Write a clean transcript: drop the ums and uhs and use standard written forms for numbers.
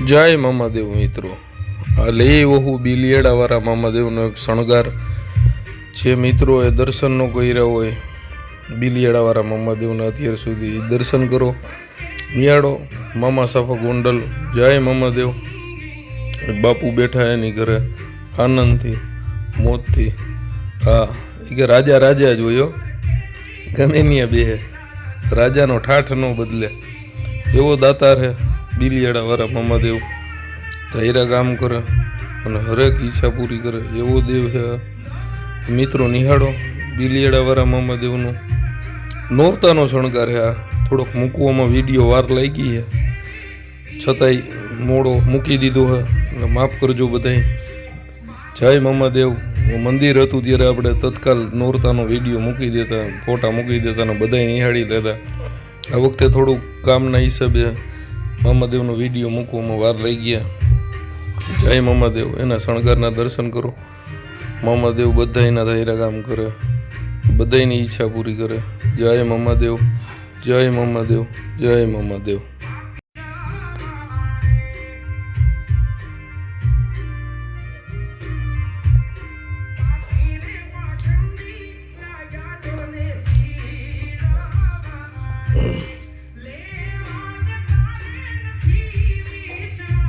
જય મામાદેવ મિત્રો, આ લઈ વહુ બિલિયાડાવાળા મામાદેવનો એક શણગાર જે મિત્રોએ દર્શન ન કર્યા હોય બિલિયાડાવાળા મામાદેવના અત્યાર સુધી દર્શન કરો. નિયાળો મામા સાફા ગોંડલ. જય મામાદેવ. બાપુ બેઠા એની ઘરે આનંદથી મોજથી. હા, એ કે રાજા રાજા જ હોય, ગમે નહીં બે રાજાનો ઠાઠ ન બદલે એવો દાતાર હે બિલિયાડાવાળા મામાદેવ. ધાયરા કામ કરે અને હરેક ઈચ્છા પૂરી કરે એવો દેવ છે મિત્રો. નિહાળો બિલિયાડાવાળા મામાદેવનો નોરતાનો શણગાર છે. આ થોડોક મૂકવામાં વિડીયો વાર લાગી છે, છતાંય મોડો મૂકી દીધો છે એટલે માફ કરજો બધાય. જય મામાદેવ. મંદિર હતું ત્યારે આપણે તત્કાલ નોરતાનો વિડીયો મૂકી દેતા, ફોટા મૂકી દેતા અને બધાય નિહાળી લેતા. આ વખતે થોડુંક કામના હિસાબે મામાદેવનો વિડીયો મૂકવામાં વાર લઈ ગયા. જય મામાદેવ. એના શણગારના દર્શન કરો. મામાદેવ બધાયના ધાયરા કામ કરે, બધાયની ઈચ્છા પૂરી કરે. જય મામાદેવ. જય મામાદેવ. જય મામાદેવ. Mm-hmm.